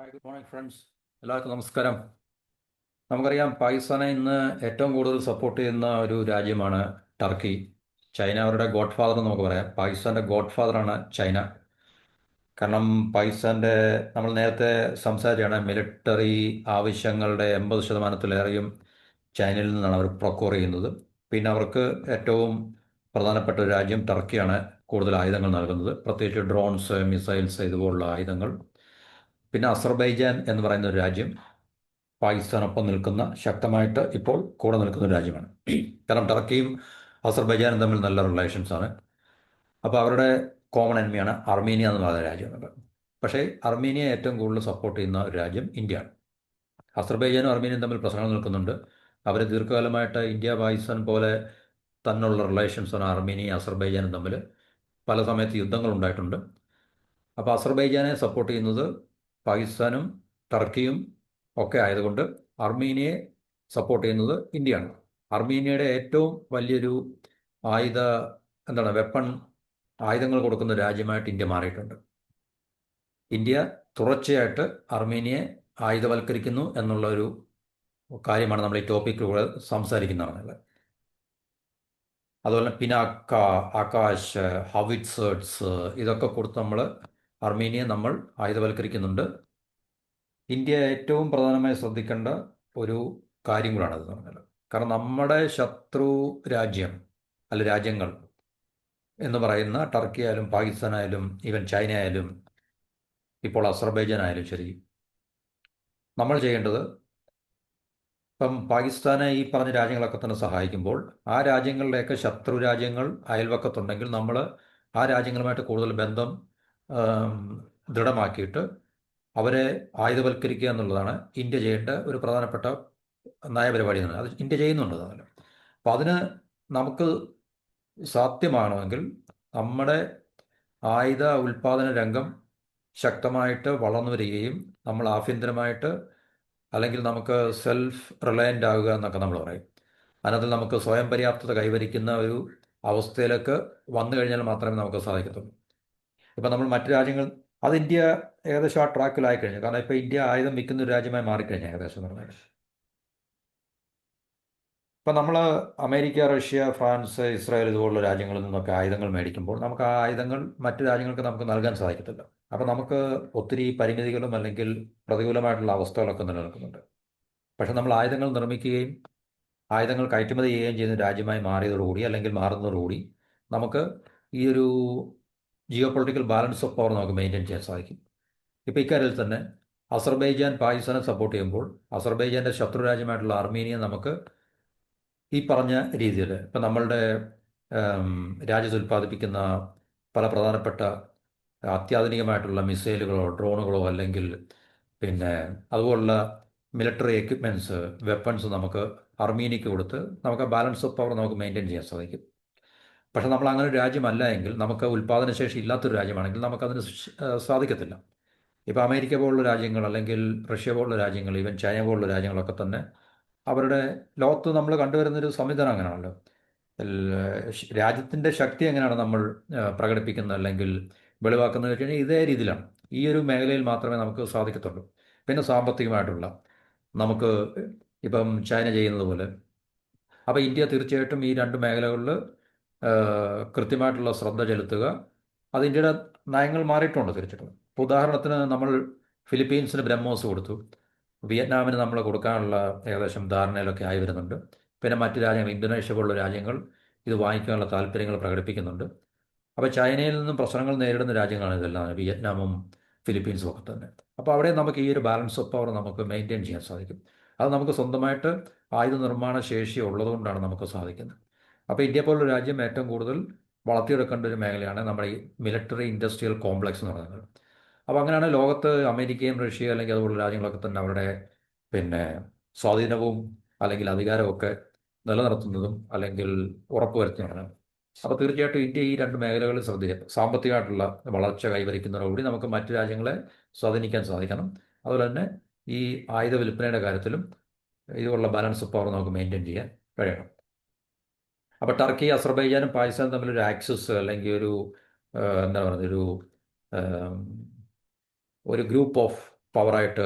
Hi, good morning friends. എല്ലാവർക്കും നമസ്കാരം. നമുക്കറിയാം, പാകിസ്ഥാനെ ഇന്ന് ഏറ്റവും കൂടുതൽ സപ്പോർട്ട് ചെയ്യുന്ന ഒരു രാജ്യമാണ് ടർക്കി. ചൈന അവരുടെ ഗോഡ് ഫാദർ എന്ന് നമുക്ക് പറയാം. പാകിസ്ഥാന്റെ ഗോഡ് ഫാദറാണ് ചൈന. കാരണം പാകിസ്ഥാന്റെ നമ്മൾ നേരത്തെ സംസാരിച്ചാണ്, മിലിറ്ററി ആവശ്യങ്ങളുടെ 80%-ലേറെയും ചൈനയിൽ നിന്നാണ് അവർ പ്രൊക്യൂർ ചെയ്യുന്നത്. പിന്നെ അവർക്ക് ഏറ്റവും പ്രധാനപ്പെട്ട ഒരു രാജ്യം ടർക്കിയാണ് കൂടുതൽ ആയുധങ്ങൾ നൽകുന്നത്, പ്രത്യേകിച്ച് ഡ്രോൺസ്, മിസൈൽസ് ഇതുപോലുള്ള ആയുധങ്ങൾ. പിന്നെ അസർബൈജാൻ എന്ന് പറയുന്ന ഒരു രാജ്യം പാകിസ്ഥാനൊപ്പം നിൽക്കുന്ന, ശക്തമായിട്ട് ഇപ്പോൾ കൂടെ നിൽക്കുന്ന ഒരു രാജ്യമാണ്. കാരണം ടർക്കിയും അസർബൈജാനും തമ്മിൽ നല്ല റിലേഷൻസ് ആണ്. അപ്പോൾ അവരുടെ കോമൺ എനിമിയാണ് അർമീനിയ എന്ന് പറയുന്ന രാജ്യം. പക്ഷേ അർമീനിയയെ ഏറ്റവും കൂടുതൽ സപ്പോർട്ട് ചെയ്യുന്ന ഒരു രാജ്യം ഇന്ത്യയാണ്. അസർബൈജാനും അർമീനിയയും തമ്മിൽ പ്രശ്നങ്ങൾ നിൽക്കുന്നുണ്ട്. അവർ ദീർഘകാലമായിട്ട് ഇന്ത്യ പാകിസ്ഥാൻ പോലെ തന്നുള്ള റിലേഷൻസാണ് അർമീനിയയും അസർബൈജാനും തമ്മിൽ. പല സമയത്ത് യുദ്ധങ്ങൾ ഉണ്ടായിട്ടുണ്ട്. അപ്പോൾ അസർബൈജാനെ സപ്പോർട്ട് ചെയ്യുന്നത് പാകിസ്ഥാനും ടർക്കിയും ഒക്കെ ആയതുകൊണ്ട് അർമീനിയയെ സപ്പോർട്ട് ചെയ്യുന്നത് ഇന്ത്യയാണ്. അർമീനിയയുടെ ഏറ്റവും വലിയൊരു ആയുധ വെപ്പൺ ആയുധങ്ങൾ കൊടുക്കുന്ന രാജ്യമായിട്ട് ഇന്ത്യ മാറിയിട്ടുണ്ട്. ഇന്ത്യ തുടർച്ചയായിട്ട് അർമീനിയയെ ആയുധവൽക്കരിക്കുന്നു എന്നുള്ള ഒരു കാര്യമാണ് നമ്മൾ ഈ ടോപ്പിക്കിലൂടെ സംസാരിക്കുന്നതാണ്. അതുപോലെ പിനാക്ക, ആകാശ്, ഹവിറ്റ്സേഴ്സ് ഇതൊക്കെ കൊടുത്ത് അർമീനിയയെ നമ്മൾ ആയുധവൽക്കരിക്കുന്നുണ്ട്. ഇന്ത്യ ഏറ്റവും പ്രധാനമായി ശ്രദ്ധിക്കേണ്ട ഒരു കാര്യം കൂടാണത് എന്ന് പറഞ്ഞാൽ. കാരണം നമ്മുടെ ശത്രു രാജ്യം രാജ്യങ്ങൾ എന്ന് പറയുന്ന ടർക്കി ആയാലും പാകിസ്ഥാനായാലും ഈവൻ ചൈന ആയാലും ഇപ്പോൾ അസർബൈജാൻ ആയാലും ശരി, നമ്മൾ ചെയ്യേണ്ടത് ഇപ്പം പാകിസ്ഥാനെ ഈ പറഞ്ഞ രാജ്യങ്ങളൊക്കെ തന്നെ സഹായിക്കുമ്പോൾ ആ രാജ്യങ്ങളുടെയൊക്കെ ശത്രു രാജ്യങ്ങൾ അയൽവക്കത്തുണ്ടെങ്കിൽ നമ്മൾ ആ രാജ്യങ്ങളുമായിട്ട് കൂടുതൽ ബന്ധം ദൃഢമാക്കിയിട്ട് അവരെ ആയുധവൽക്കരിക്കുക എന്നുള്ളതാണ് ഇന്ത്യ ചെയ്യേണ്ട ഒരു പ്രധാനപ്പെട്ട നയപരിപാടി എന്ന് പറയുന്നത്. അത് ഇന്ത്യ ചെയ്യുന്നുണ്ട് അതല്ല. അപ്പം അതിന് നമുക്ക് സാധ്യമാകണമെങ്കിൽ നമ്മുടെ ആയുധ ഉൽപാദന രംഗം ശക്തമായിട്ട് വളർന്നു വരികയും നമ്മൾ ആഭ്യന്തരമായിട്ട് അല്ലെങ്കിൽ നമുക്ക് സെൽഫ് റിലയൻ്റ് ആവുക എന്നൊക്കെ നമ്മൾ പറയും. അതിനകത്ത് നമുക്ക് സ്വയം പര്യാപ്തത കൈവരിക്കുന്ന ഒരു അവസ്ഥയിലേക്ക് വന്നു കഴിഞ്ഞാൽ മാത്രമേ നമുക്ക് സാധിക്കത്തുള്ളൂ. ഇപ്പം നമ്മൾ മറ്റു രാജ്യങ്ങൾ അത് ഇന്ത്യ ഏകദേശം ആ ട്രാക്കിലായി കഴിഞ്ഞു. കാരണം ഇപ്പോൾ ഇന്ത്യ ആയുധം വിൽക്കുന്ന ഒരു രാജ്യമായി മാറിക്കഴിഞ്ഞു ഏകദേശം എന്ന് പറഞ്ഞാൽ. ഇപ്പം നമ്മൾ അമേരിക്ക, റഷ്യ, ഫ്രാൻസ്, ഇസ്രായേൽ ഇതുപോലുള്ള രാജ്യങ്ങളിൽ നിന്നൊക്കെ ആയുധങ്ങൾ മേടിക്കുമ്പോൾ നമുക്ക് ആ ആയുധങ്ങൾ മറ്റു രാജ്യങ്ങൾക്ക് നമുക്ക് നൽകാൻ സാധിക്കത്തില്ല. അപ്പം നമുക്ക് ഒത്തിരി പരിമിതികളും അല്ലെങ്കിൽ പ്രതികൂലമായിട്ടുള്ള അവസ്ഥകളൊക്കെ നിലനിൽക്കുന്നുണ്ട്. പക്ഷെ നമ്മൾ ആയുധങ്ങൾ നിർമ്മിക്കുകയും ആയുധങ്ങൾ കയറ്റുമതി ചെയ്യുകയും ചെയ്യുന്ന രാജ്യമായി മാറിയതോടുകൂടി അല്ലെങ്കിൽ മാറുന്നതോടുകൂടി നമുക്ക് ഈ ഒരു geo political balance of power നമുക്ക് മെയിൻറ്റെയിൻ ചെയ്യാൻ സാധിക്കും. ഇപ്പോൾ ഇക്കാര്യത്തിൽ തന്നെ അസർബൈജാൻ പാകിസ്ഥാനെ സപ്പോർട്ട് ചെയ്യുമ്പോൾ അസർബൈജാൻ്റെ ശത്രു രാജ്യമായിട്ടുള്ള അർമീനിയ നമുക്ക് ഈ പറഞ്ഞ രീതിയിൽ ഇപ്പം നമ്മളുടെ രാജ്യത്ത് ഉൽപ്പാദിപ്പിക്കുന്ന പല പ്രധാനപ്പെട്ട അത്യാധുനികമായിട്ടുള്ള മിസൈലുകളോ ഡ്രോണുകളോ അല്ലെങ്കിൽ പിന്നെ അതുപോലുള്ള മിലിറ്ററി എക്യുപ്മെൻറ്റ്സ്, വെപ്പൺസ് നമുക്ക് അർമീനിയക്ക് കൊടുത്ത് നമുക്ക് ബാലൻസ് ഓഫ് പവർ നമുക്ക് മെയിൻറ്റെയിൻ ചെയ്യാൻ സാധിക്കും. പക്ഷെ നമ്മൾ അങ്ങനെ ഒരു രാജ്യമല്ല എങ്കിൽ, നമുക്ക് ഉൽപ്പാദനശേഷി ഇല്ലാത്തൊരു രാജ്യമാണെങ്കിൽ നമുക്കതിന് സാധിക്കത്തില്ല. ഇപ്പോൾ അമേരിക്ക പോലുള്ള രാജ്യങ്ങൾ അല്ലെങ്കിൽ റഷ്യ പോലുള്ള രാജ്യങ്ങൾ, ഈവൻ ചൈന പോലുള്ള രാജ്യങ്ങളൊക്കെ തന്നെ അവരുടെ ലോകത്ത് നമ്മൾ കണ്ടുവരുന്നൊരു സംവിധാനം അങ്ങനെയാണല്ലോ. രാജ്യത്തിൻ്റെ ശക്തി എങ്ങനെയാണ് നമ്മൾ പ്രകടിപ്പിക്കുന്നത് അല്ലെങ്കിൽ വെളിവാക്കുന്നത് വെച്ച് കഴിഞ്ഞാൽ ഇതേ രീതിയിലാണ്. ഈ ഒരു മേഖലയിൽ മാത്രമേ നമുക്ക് സാധിക്കത്തുള്ളൂ. പിന്നെ സാമ്പത്തികമായിട്ടുള്ള നമുക്ക് ഇപ്പം ചൈന ചെയ്യുന്നത് പോലെ. അപ്പോൾ ഇന്ത്യ തീർച്ചയായിട്ടും ഈ രണ്ട് മേഖലകളിൽ കൃത്യമായിട്ടുള്ള ശ്രദ്ധ ചെലുത്തുക. അത് ഇന്ത്യയുടെ നയങ്ങൾ മാറിയിട്ടുണ്ട് തീർച്ചയായിട്ടും. ഇപ്പോൾ ഉദാഹരണത്തിന് നമ്മൾ ഫിലിപ്പീൻസിന് ബ്രഹ്മോസ് കൊടുത്തു, വിയറ്റ്നാമിന് നമ്മൾ കൊടുക്കാനുള്ള ഏകദേശം ധാരണയിലൊക്കെ ആയി വരുന്നുണ്ട്. പിന്നെ മറ്റു രാജ്യങ്ങൾ, ഇന്തോനേഷ്യ പോലുള്ള രാജ്യങ്ങൾ ഇത് വാങ്ങിക്കാനുള്ള താല്പര്യങ്ങൾ പ്രകടിപ്പിക്കുന്നുണ്ട്. അപ്പോൾ ചൈനയിൽ നിന്നും പ്രശ്നങ്ങൾ നേരിടുന്ന രാജ്യങ്ങളാണ് ഇതെല്ലാം, വിയറ്റ്നാമും ഫിലിപ്പീൻസും ഒക്കെ തന്നെ. അപ്പോൾ അവിടെ നമുക്ക് ഈ ഒരു ബാലൻസ് ഓഫ് പവർ നമുക്ക് മെയിൻറ്റെയിൻ ചെയ്യാൻ സാധിക്കും. അത് നമുക്ക് സ്വന്തമായിട്ട് ആയുധ നിർമ്മാണ ശേഷി ഉള്ളതുകൊണ്ടാണ് നമുക്ക് സാധിക്കുന്നത്. അപ്പോൾ ഇന്ത്യ പോലുള്ള രാജ്യം ഏറ്റവും കൂടുതൽ വളർത്തിയെടുക്കേണ്ട ഒരു മേഖലയാണ് നമ്മുടെ ഈ മിലിറ്ററി ഇൻഡസ്ട്രിയൽ കോംപ്ലക്സ് എന്ന് പറയുന്നത്. അപ്പോൾ അങ്ങനെയാണ് ലോകത്ത് അമേരിക്കയും റഷ്യ അല്ലെങ്കിൽ അതുപോലുള്ള രാജ്യങ്ങളൊക്കെ തന്നെ അവരുടെ പിന്നെ സ്വാധീനവും അല്ലെങ്കിൽ അധികാരമൊക്കെ നിലനിർത്തുന്നതും അല്ലെങ്കിൽ ഉറപ്പുവരുത്തുന്നതാണ്. അപ്പോൾ തീർച്ചയായിട്ടും ഇന്ത്യ ഈ രണ്ട് മേഖലകളിൽ ശ്രദ്ധിക്കുക. സാമ്പത്തികമായിട്ടുള്ള വളർച്ച കൈവരിക്കുന്നതോടുകൂടി നമുക്ക് മറ്റു രാജ്യങ്ങളെ സ്വാധീനിക്കാൻ സാധിക്കണം. അതുപോലെ തന്നെ ഈ ആയുധ വിൽപ്പനയുടെ കാര്യത്തിലും ഇതുപോലുള്ള ബാലൻസ് ഓഫ് പവർ നമുക്ക് മെയിൻറ്റെയിൻ ചെയ്യാൻ കഴിയണം. അപ്പോൾ ടർക്കി, അസർബൈജാനും പാകിസ്ഥാനും തമ്മിലൊരു ആക്സസ് അല്ലെങ്കിൽ ഒരു എന്താ പറയുക, ഒരു ഗ്രൂപ്പ് ഓഫ് പവറായിട്ട്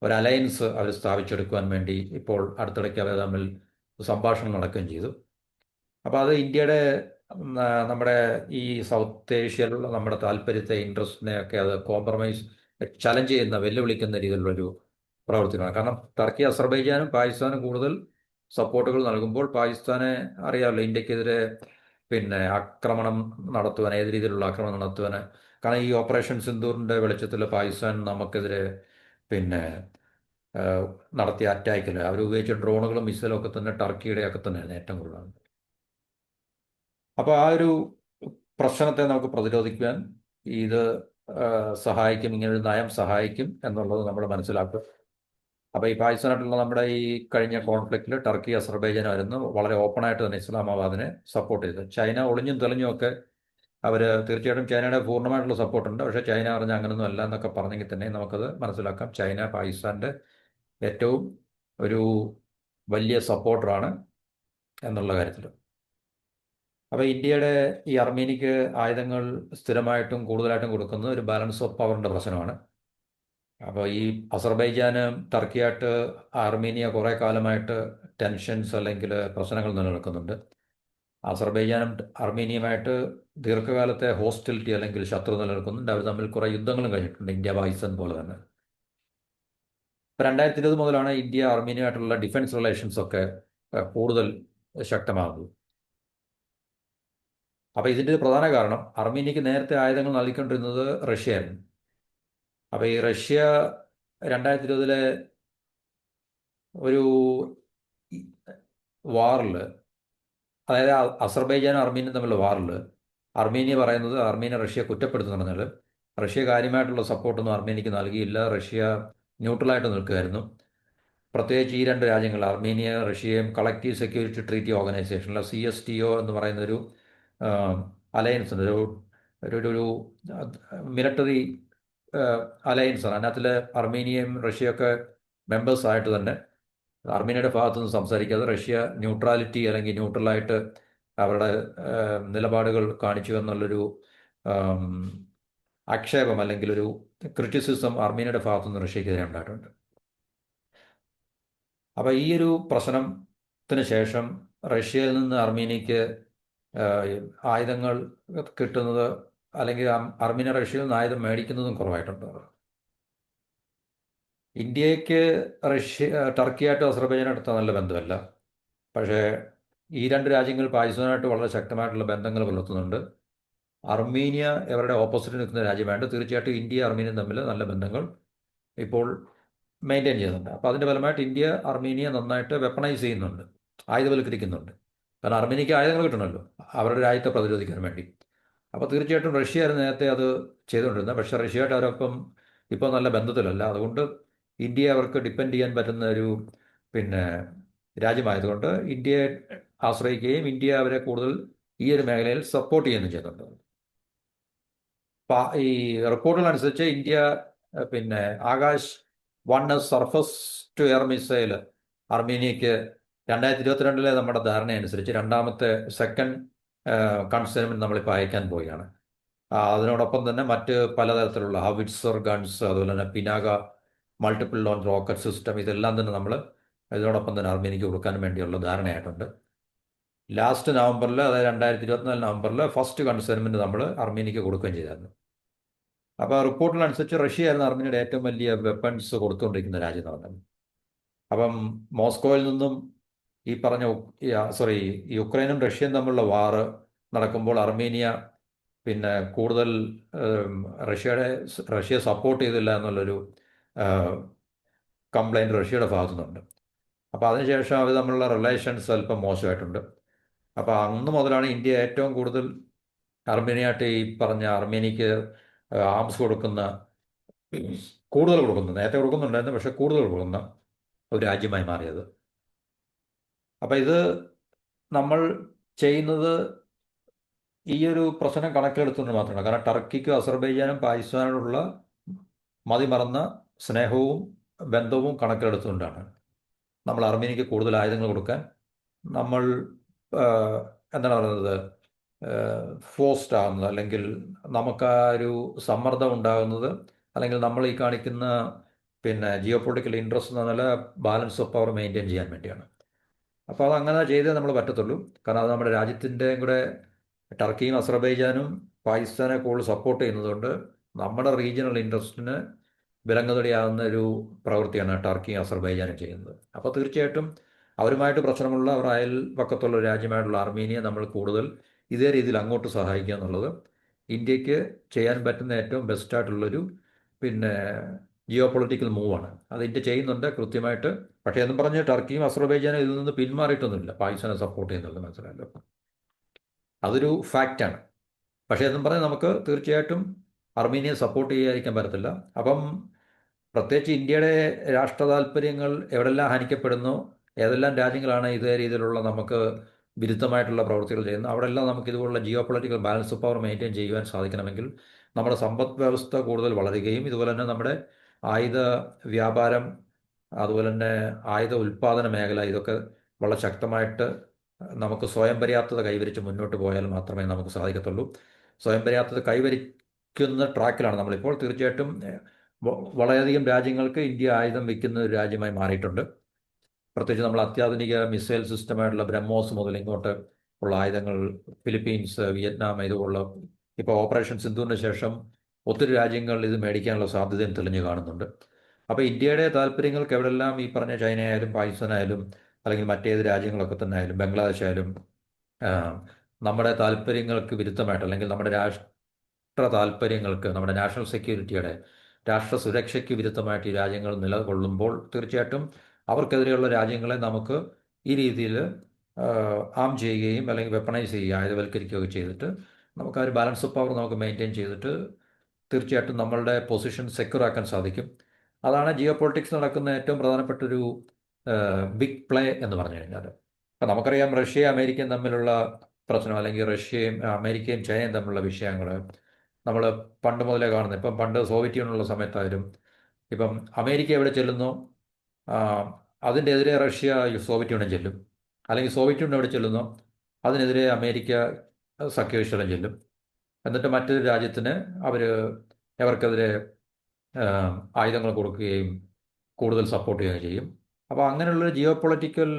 ഒരു അലയൻസ് അവർ സ്ഥാപിച്ചെടുക്കുവാൻ വേണ്ടി ഇപ്പോൾ അടുത്തിടയ്ക്ക് അവർ തമ്മിൽ സംഭാഷണം നടക്കുകയും ചെയ്തു. അപ്പോൾ അത് ഇന്ത്യയുടെ നമ്മുടെ ഈ സൗത്ത് ഏഷ്യയിലുള്ള നമ്മുടെ താല്പര്യത്തെ, ഇൻട്രസ്റ്റിനെയൊക്കെ അത് കോംപ്രമൈസ്, ചലഞ്ച് ചെയ്യുന്ന, വെല്ലുവിളിക്കുന്ന രീതിയിലുള്ളൊരു പ്രവർത്തനമാണ്. കാരണം ടർക്കി അസർബൈജാനും പാകിസ്ഥാനും കൂടുതൽ സപ്പോർട്ടുകൾ നൽകുമ്പോൾ പാകിസ്ഥാനെ അറിയാമല്ലോ, ഇന്ത്യക്കെതിരെ ആക്രമണം നടത്തുവാൻ, ഏത് രീതിയിലുള്ള ആക്രമണം നടത്തുവാൻ. കാരണം ഈ ഓപ്പറേഷൻ സിന്ദൂറിൻ്റെ വെളിച്ചത്തിൽ പാകിസ്ഥാൻ നമുക്കെതിരെ പിന്നെ നടത്തിയ അറ്റാക്കിൽ അവർ ഉപയോഗിച്ച ഡ്രോണുകളും മിസൈലും ഒക്കെ തന്നെ ടർക്കിയുടെയൊക്കെ തന്നെയാണ് ഏറ്റവും കൂടുതലാണ്. അപ്പോൾ ആ ഒരു പ്രശ്നത്തെ നമുക്ക് പ്രതിരോധിക്കുവാൻ ഇത് സഹായിക്കും, ഇങ്ങനൊരു നയം സഹായിക്കും എന്നുള്ളത് നമ്മൾ മനസ്സിലാക്കുക. അപ്പോൾ ഈ പാകിസ്ഥാനായിട്ടുള്ള നമ്മുടെ ഈ കഴിഞ്ഞ കോൺഫ്ലിക്റ്റിൽ ടർക്കി അസർബൈജാനായിരുന്നു വളരെ ഓപ്പണായിട്ട് തന്നെ ഇസ്ലാമാബാദിനെ സപ്പോർട്ട് ചെയ്തത്. ചൈന ഒളിഞ്ഞും തെളിഞ്ഞും ഒക്കെ അവർ, തീർച്ചയായിട്ടും ചൈനയുടെ പൂർണ്ണമായിട്ടുള്ള സപ്പോർട്ടുണ്ട്, പക്ഷേ ചൈന പറഞ്ഞ അങ്ങനൊന്നും അല്ല എന്നൊക്കെ പറഞ്ഞെങ്കിൽ തന്നെ നമുക്കത് മനസ്സിലാക്കാം ചൈന പാകിസ്ഥാൻ്റെ ഏറ്റവും ഒരു വലിയ സപ്പോർട്ടറാണ് എന്നുള്ള കാര്യത്തിൽ. അപ്പോൾ ഇന്ത്യയുടെ ഈ അർമേനിയക്ക് ആയുധങ്ങൾ സ്ഥിരമായിട്ടും കൂടുതലായിട്ടും കൊടുക്കുന്നത് ഒരു ബാലൻസ് ഓഫ് പവറിൻ്റെ പ്രശ്നമാണ്. അപ്പോൾ ഈ അസർബൈജാനും ടർക്കിയായിട്ട് അർമേനിയ കുറേ കാലമായിട്ട് ടെൻഷൻസ് അല്ലെങ്കിൽ പ്രശ്നങ്ങൾ നിലനിൽക്കുന്നുണ്ട്. അസർബൈജാനും അർമേനിയയുമായിട്ട് ദീർഘകാലത്തെ ഹോസ്റ്റിലിറ്റി അല്ലെങ്കിൽ ശത്രു നിലനിൽക്കുന്നുണ്ട്. അവർ തമ്മിൽ കുറേ യുദ്ധങ്ങളും കഴിഞ്ഞിട്ടുണ്ട്, ഇന്ത്യ പാകിസ്ഥാൻ പോലെ തന്നെ. ഇപ്പോൾ 2020 മുതലാണ് ഇന്ത്യ അർമേനിയയുമായിട്ടുള്ള ഡിഫൻസ് റിലേഷൻസ് ഒക്കെ കൂടുതൽ ശക്തമാകുന്നത്. അപ്പോൾ ഇതിൻ്റെ പ്രധാന കാരണം അർമേനിയക്ക് നേരത്തെ ആയുധങ്ങൾ നൽകിക്കൊണ്ടിരുന്നത് റഷ്യയായിരുന്നു. അപ്പോൾ ഈ റഷ്യ 2020 ഒരു വാറിൽ, അതായത് അസർബൈജാനും അർമേനിയയും തമ്മിലുള്ള വാറിൽ അർമേനിയ പറയുന്നത്, അർമേനിയ റഷ്യ കുറ്റപ്പെടുത്തുന്നു പറഞ്ഞാൽ റഷ്യ കാര്യമായിട്ടുള്ള സപ്പോർട്ടൊന്നും അർമേനിയക്ക് നൽകിയില്ല. റഷ്യ ന്യൂട്രലായിട്ട് നിൽക്കുകയായിരുന്നു. പ്രത്യേകിച്ച് ഈ രണ്ട് രാജ്യങ്ങൾ, അർമേനിയ റഷ്യയും കളക്റ്റീവ് സെക്യൂരിറ്റി ട്രീറ്റി ഓർഗനൈസേഷനിൽ CSTO എന്ന് പറയുന്നൊരു അലയൻസ് ഉണ്ട്, ഒരു മിലിറ്ററി അലയൻസാണ്. അതിനകത്തിൽ അർമേനിയയും റഷ്യയൊക്കെ മെമ്പേഴ്സായിട്ട് തന്നെ അർമേനിയയുടെ ഭാഗത്തുനിന്ന് സംസാരിക്കാതെ റഷ്യ ന്യൂട്രാലിറ്റി അല്ലെങ്കിൽ ന്യൂട്രലായിട്ട് അവരുടെ നിലപാടുകൾ കാണിച്ചു എന്നുള്ളൊരു ആക്ഷേപം അല്ലെങ്കിൽ ഒരു ക്രിറ്റിസിസം അർമേനിയയുടെ ഭാഗത്തുനിന്ന് റഷ്യക്കെതിരെ ഉണ്ടായിട്ടുണ്ട്. അപ്പോൾ ഈ ഒരു പ്രശ്നത്തിന് ശേഷം റഷ്യയിൽ നിന്ന് അർമേനിയക്ക് ആയുധങ്ങൾ കിട്ടുന്നത്, അല്ലെങ്കിൽ അർമേനിയ റഷ്യയിൽ നിന്ന് ആയുധം മേടിക്കുന്നതും കുറവായിട്ടുണ്ട്. ഇന്ത്യക്ക് ടർക്കിയായിട്ട് അസർബൈജാനായിട്ട് നല്ല ബന്ധമല്ല, പക്ഷേ ഈ രണ്ട് രാജ്യങ്ങൾ പാകിസ്ഥാനായിട്ട് വളരെ ശക്തമായിട്ടുള്ള ബന്ധങ്ങൾ പുലർത്തുന്നുണ്ട്. അർമേനിയ ഇവരുടെ ഓപ്പോസിറ്റ് നിൽക്കുന്ന രാജ്യമായിട്ട് തീർച്ചയായിട്ടും ഇന്ത്യ അർമേനിയ തമ്മിൽ നല്ല ബന്ധങ്ങൾ ഇപ്പോൾ മെയിൻറ്റെയിൻ ചെയ്യുന്നുണ്ട്. അപ്പോൾ അതിൻ്റെ ഫലമായിട്ട് ഇന്ത്യ അർമേനിയ നന്നായിട്ട് വെപ്പണൈസ് ചെയ്യുന്നുണ്ട്, ആയുധവൽക്കരിക്കുന്നുണ്ട്. കാരണം അർമേനിയക്ക് ആയുധങ്ങൾ കിട്ടണമല്ലോ അവരുടെ രാജ്യത്തെ പ്രതിരോധിക്കാൻ വേണ്ടി. അപ്പോൾ തീർച്ചയായിട്ടും റഷ്യയായിരുന്നു നേരത്തെ അത് ചെയ്തുകൊണ്ടിരുന്നത്, പക്ഷേ റഷ്യയായിട്ട് അവരൊപ്പം ഇപ്പോൾ നല്ല ബന്ധത്തിലല്ല. അതുകൊണ്ട് ഇന്ത്യയെ അവർക്ക് ഡിപ്പെൻഡ് ചെയ്യാൻ പറ്റുന്ന ഒരു രാജ്യമായതുകൊണ്ട് ഇന്ത്യയെ ആശ്രയിക്കുകയും ഇന്ത്യ അവരെ കൂടുതൽ ഈ ഒരു മേഖലയിൽ സപ്പോർട്ട് ചെയ്യുകയും ചെയ്യുന്നുണ്ട്. ഈ റിപ്പോർട്ടുകളനുസരിച്ച് India Akash 1S surface to air missile അർമേനിയക്ക് 2022 നമ്മുടെ ധാരണയനുസരിച്ച് രണ്ടാമത്തെ സെക്കൻഡ് കൺസൈൻമെൻറ്റ് നമ്മളിപ്പോൾ അയക്കാൻ പോവുകയാണ്. അതിനോടൊപ്പം തന്നെ മറ്റ് പലതരത്തിലുള്ള ഹവിറ്റ്സർ ഗൺസ്, അതുപോലെ തന്നെ Pinaka multiple launch rocket system, ഇതെല്ലാം തന്നെ നമ്മൾ ഇതിനോടൊപ്പം തന്നെ അർമേനിയക്ക് കൊടുക്കാൻ വേണ്ടിയുള്ള ധാരണയായിട്ടുണ്ട്. ലാസ്റ്റ് നവംബറിൽ, അതായത് 2024 നവംബറിൽ ഫസ്റ്റ് കൺസൈൻമെൻറ്റ് നമ്മൾ അർമേനിയക്ക് കൊടുക്കുകയും ചെയ്തായിരുന്നു. അപ്പോൾ റിപ്പോർട്ടിനനുസരിച്ച് റഷ്യയായിരുന്നു അർമേനിയയുടെ ഏറ്റവും വലിയ വെപ്പൺസ് കൊടുത്തുകൊണ്ടിരിക്കുന്ന രാജ്യം എന്ന് പറഞ്ഞത്. അപ്പം മോസ്കോയിൽ നിന്നും ഈ പറഞ്ഞ ഈ യുക്രൈനും റഷ്യയും തമ്മിലുള്ള വാറ് നടക്കുമ്പോൾ അർമേനിയ കൂടുതൽ റഷ്യയെ സപ്പോർട്ട് ചെയ്തില്ല എന്നുള്ളൊരു കംപ്ലൈൻറ്റ് റഷ്യയുടെ ഭാഗത്തുനിന്നുണ്ട്. അപ്പോൾ അതിനുശേഷം അവർ തമ്മിലുള്ള റിലേഷൻസ് അല്പം മോശമായിട്ടുണ്ട്. അപ്പോൾ അന്ന് മുതലാണ് ഇന്ത്യ ഏറ്റവും കൂടുതൽ അർമേനിയയായിട്ട് ഈ പറഞ്ഞ അർമേനിയക്ക് ആംസ് കൂടുതൽ കൊടുക്കുന്നത്, നേരത്തെ കൊടുക്കുന്നുണ്ടായിരുന്നു പക്ഷേ കൂടുതൽ കൊടുക്കുന്ന ഒരു രാജ്യമായി മാറിയത്. അപ്പോൾ ഇത് നമ്മൾ ചെയ്യുന്നത് ഈ ഒരു പ്രശ്നം കണക്കിലെടുത്തുകൊണ്ട് മാത്രമാണ്. കാരണം ടർക്കിക്കും അസർബൈജാനും പാകിസ്ഥാനോടുള്ള മതിമറന്ന സ്നേഹവും ബന്ധവും കണക്കിലെടുത്തുകൊണ്ടാണ് നമ്മൾ അർമേനിയക്ക് കൂടുതൽ ആയുധങ്ങൾ കൊടുക്കാൻ നമ്മൾ എന്താണ് പറയുന്നത്, ഫോഴ്സ്ഡ് ആകുന്നത്, അല്ലെങ്കിൽ നമുക്ക് ആ ഒരു സമ്മർദ്ദം ഉണ്ടാകുന്നത്, അല്ലെങ്കിൽ നമ്മൾ ഈ കാണിക്കുന്ന പിന്നെ ജിയോ പൊളിറ്റിക്കൽ ഇൻട്രസ്റ്റ് എന്ന് പറഞ്ഞാൽ ബാലൻസ് ഓഫ് പവർ മെയിൻറ്റെയിൻ ചെയ്യാൻ വേണ്ടിയാണ്. അപ്പോൾ അതങ്ങനെ ചെയ്തേ നമ്മൾ പറ്റത്തുള്ളൂ. കാരണം അത് നമ്മുടെ രാജ്യത്തിൻ്റെയും കൂടെ, ടർക്കിയും അസർബൈജാനും പാകിസ്ഥാനെ കൂടുതൽ സപ്പോർട്ട് ചെയ്യുന്നതുകൊണ്ട് നമ്മുടെ റീജിയണൽ ഇൻട്രസ്റ്റിന് വിലങ്ങുതടിയാകുന്ന ഒരു പ്രവൃത്തിയാണ് ടർക്കിയും അസർബൈജാനും ചെയ്യുന്നത്. അപ്പോൾ തീർച്ചയായിട്ടും അവരുമായിട്ട് പ്രശ്നമുള്ള അവർ അയൽപക്കത്തുള്ള ഒരു രാജ്യമായിട്ടുള്ള അർമീനിയെ നമ്മൾ കൂടുതൽ ഇതേ രീതിയിൽ അങ്ങോട്ട് സഹായിക്കുക എന്നുള്ളത് ഇന്ത്യക്ക് ചെയ്യാൻ പറ്റുന്ന ഏറ്റവും ബെസ്റ്റായിട്ടുള്ളൊരു പിന്നെ ജിയോ പൊളിറ്റിക്കൽ മൂവാണ്. അത് ഇന്ത്യ ചെയ്യുന്നുണ്ട് കൃത്യമായിട്ട്. പക്ഷേ എന്നും പറഞ്ഞ് ടർക്കിയും അസർബൈജാനും ഇതിൽ നിന്ന് പിന്മാറിയിട്ടൊന്നുമില്ല, പാകിസ്ഥാനെ സപ്പോർട്ട് ചെയ്യുന്നുള്ളത് മനസ്സിലായല്ലോ. അതൊരു ഫാക്റ്റാണ്. പക്ഷേ എന്നും പറഞ്ഞ് നമുക്ക് തീർച്ചയായിട്ടും അർമീനിയെ സപ്പോർട്ട് ചെയ്യാതിരിക്കാൻ പറ്റത്തില്ല. അപ്പം പ്രത്യേകിച്ച് ഇന്ത്യയുടെ രാഷ്ട്ര താല്പര്യങ്ങൾ എവിടെല്ലാം ഹനിക്കപ്പെടുന്നു, ഏതെല്ലാം രാജ്യങ്ങളാണ് ഇതേ രീതിയിലുള്ള നമുക്ക് വിരുദ്ധമായിട്ടുള്ള പ്രവൃത്തികൾ ചെയ്യുന്നത്, അവിടെല്ലാം നമുക്ക് ഇതുപോലുള്ള geo political balance of power maintain ചെയ്യുവാൻ സാധിക്കണമെങ്കിൽ നമ്മുടെ സമ്പദ് വ്യവസ്ഥ കൂടുതൽ വളരുകയും ഇതുപോലെ തന്നെ നമ്മുടെ ആയുധ വ്യാപാരം, അതുപോലെ തന്നെ ആയുധ ഉൽപ്പാദന മേഖല, ഇതൊക്കെ വളരെ ശക്തമായിട്ട് നമുക്ക് സ്വയം പര്യാപ്തത കൈവരിച്ച് മുന്നോട്ട് പോയാൽ മാത്രമേ നമുക്ക് സാധിക്കത്തുള്ളൂ. സ്വയം പര്യാപ്തത കൈവരിക്കുന്ന ട്രാക്കിലാണ് നമ്മളിപ്പോൾ. തീർച്ചയായിട്ടും വളരെയധികം രാജ്യങ്ങൾക്ക് ഇന്ത്യ ആയുധം വിൽക്കുന്ന ഒരു രാജ്യമായി മാറിയിട്ടുണ്ട്. പ്രത്യേകിച്ച് നമ്മൾ അത്യാധുനിക മിസൈൽ സിസ്റ്റമായിട്ടുള്ള ബ്രഹ്മോസ് മുതൽ ഇങ്ങോട്ട് ഉള്ള ആയുധങ്ങൾ ഫിലിപ്പീൻസ്, വിയറ്റ്നാം ഇതുപോലുള്ള ഇപ്പോൾ ഓപ്പറേഷൻ സിന്ധുവിന് ശേഷം ഒത്തിരി രാജ്യങ്ങൾ ഇത് മേടിക്കാനുള്ള സാധ്യതയും തെളിഞ്ഞു കാണുന്നുണ്ട്. അപ്പോൾ ഇന്ത്യയുടെ താല്പര്യങ്ങൾക്ക് എവിടെല്ലാം ഈ പറഞ്ഞ ചൈനയായാലും പാകിസ്ഥാനായാലും അല്ലെങ്കിൽ മറ്റേത് രാജ്യങ്ങളൊക്കെ തന്നെ ആയാലും ബംഗ്ലാദേശ് ആയാലും നമ്മുടെ താല്പര്യങ്ങൾക്ക് വിരുദ്ധമായിട്ട് അല്ലെങ്കിൽ നമ്മുടെ രാഷ്ട്ര താല്പര്യങ്ങൾക്ക്, നമ്മുടെ നാഷണൽ സെക്യൂരിറ്റിയുടെ, രാഷ്ട്ര സുരക്ഷയ്ക്ക് വിരുദ്ധമായിട്ട് ഈ രാജ്യങ്ങൾ നിലകൊള്ളുമ്പോൾ തീർച്ചയായിട്ടും അവർക്കെതിരെയുള്ള രാജ്യങ്ങളെ നമുക്ക് ഈ രീതിയിൽ ആം ചെയ്യുകയും അല്ലെങ്കിൽ വെപ്പണൈസ് ചെയ്യുക, ആയുധവൽക്കരിക്കുകയൊക്കെ ചെയ്തിട്ട് നമുക്ക് ആ ഒരു ബാലൻസ് ഓഫ് പവർ നമുക്ക് മെയിൻറ്റെയിൻ ചെയ്തിട്ട് തീർച്ചയായിട്ടും നമ്മളുടെ പൊസിഷൻ സെക്യൂർ ആക്കാൻ സാധിക്കും. അതാണ് ജിയോ പൊളിറ്റിക്സ് നടക്കുന്ന ഏറ്റവും പ്രധാനപ്പെട്ട ഒരു ബിഗ് പ്ലേ എന്ന് പറഞ്ഞു കഴിഞ്ഞാൽ. അപ്പം നമുക്കറിയാം റഷ്യയും അമേരിക്കയും തമ്മിലുള്ള പ്രശ്നം, അല്ലെങ്കിൽ റഷ്യയും അമേരിക്കയും ചൈനയും തമ്മിലുള്ള വിഷയങ്ങൾ നമ്മൾ പണ്ട് മുതലേ കാണുന്നത്. ഇപ്പം പണ്ട് സോവിയറ്റ് യൂണിയനുള്ള സമയത്തായാലും ഇപ്പം അമേരിക്ക എവിടെ ചെല്ലുന്നു അതിൻ്റെ എതിരെ റഷ്യ സോവിയറ്റ് യൂണിയൻ ചെല്ലും, അല്ലെങ്കിൽ സോവിയറ്റ് യൂണിയൻ എവിടെ ചെല്ലുന്നു അതിനെതിരെ അമേരിക്ക സഖ്യവിശലം ചെല്ലും. എന്നിട്ട് മറ്റൊരു രാജ്യത്തിന് അവർക്കെതിരെ ആയുധങ്ങൾ കൊടുക്കുകയും കൂടുതൽ സപ്പോർട്ട് ചെയ്യുകയും ചെയ്യും. അപ്പോൾ അങ്ങനെയുള്ളൊരു geo political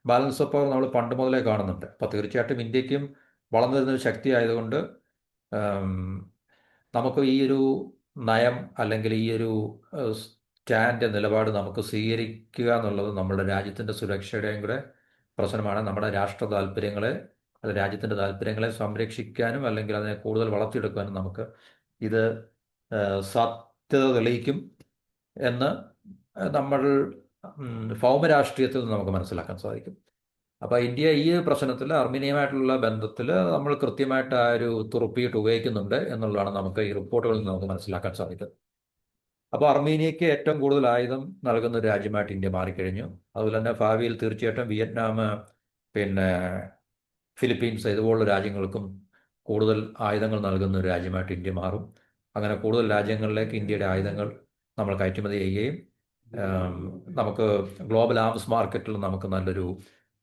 balance of power നമ്മൾ പണ്ട് മുതലേ കാണുന്നുണ്ട്. അപ്പോൾ തീർച്ചയായിട്ടും ഇന്ത്യക്കും വളർന്നു വരുന്നൊരു ശക്തി ആയതുകൊണ്ട് നമുക്ക് ഈ ഒരു നയം അല്ലെങ്കിൽ ഈ ഒരു സ്റ്റാൻഡ് നിലപാട് നമുക്ക് സ്വീകരിക്കുക എന്നുള്ളത് നമ്മുടെ രാജ്യത്തിൻ്റെ സുരക്ഷയുടെയും കൂടെ പ്രശ്നമാണ്. നമ്മുടെ രാഷ്ട്ര താല്പര്യങ്ങളെ, അത് രാജ്യത്തിൻ്റെ താല്പര്യങ്ങളെ സംരക്ഷിക്കാനും അല്ലെങ്കിൽ അതിനെ കൂടുതൽ വളർത്തിയെടുക്കാനും നമുക്ക് ഇത് സാധ്യത തെളിയിക്കും എന്ന് നമ്മൾ ഭൗമരാഷ്ട്രീയത്തിൽ നിന്ന് നമുക്ക് മനസ്സിലാക്കാൻ സാധിക്കും. അപ്പോൾ ഇന്ത്യ ഈ പ്രശ്നത്തിൽ അർമീനിയയുമായിട്ടുള്ള ബന്ധത്തിൽ നമ്മൾ കൃത്യമായിട്ട് ആ ഒരു തുറുപ്പിയിട്ട് ഉപയോഗിക്കുന്നുണ്ട് എന്നുള്ളതാണ് നമുക്ക് ഈ റിപ്പോർട്ടുകളിൽ നിന്ന് നമുക്ക് മനസ്സിലാക്കാൻ സാധിക്കുന്നത്. അപ്പോൾ അർമീനിയയ്ക്ക് ഏറ്റവും കൂടുതൽ ആയുധം നൽകുന്ന ഒരു രാജ്യമായിട്ട് ഇന്ത്യ മാറിക്കഴിഞ്ഞു. അതുപോലെ തന്നെ ഭാവിയിൽ തീർച്ചയായിട്ടും വിയറ്റ്നാം, പിന്നെ ഫിലിപ്പീൻസ് ഇതുപോലുള്ള രാജ്യങ്ങൾക്കും കൂടുതൽ ആയുധങ്ങൾ നൽകുന്ന ഒരു രാജ്യമായിട്ട് ഇന്ത്യ മാറും. അങ്ങനെ കൂടുതൽ രാജ്യങ്ങളിലേക്ക് ഇന്ത്യയുടെ ആയുധങ്ങൾ നമ്മൾ കയറ്റുമതി ചെയ്യുകയും നമുക്ക് ഗ്ലോബൽ ആംസ് മാർക്കറ്റിൽ നമുക്ക് നല്ലൊരു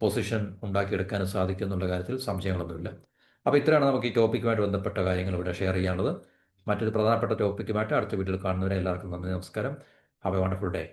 പൊസിഷൻ ഉണ്ടാക്കിയെടുക്കാനും സാധിക്കും എന്നുള്ള കാര്യത്തിൽ സംശയങ്ങളൊന്നുമില്ല. അപ്പോൾ ഇത്രയാണ് നമുക്ക് ഈ ടോപ്പിക്കുമായിട്ട് ബന്ധപ്പെട്ട കാര്യങ്ങൾ ഇവിടെ ഷെയർ ചെയ്യാനുള്ളത്. മറ്റൊരു പ്രധാനപ്പെട്ട ടോപ്പിക്കുമായിട്ട് അടുത്ത വീഡിയോയിൽ കാണുന്നവരെ എല്ലാവർക്കും നന്ദി, നമസ്കാരം. Have A wonderful day.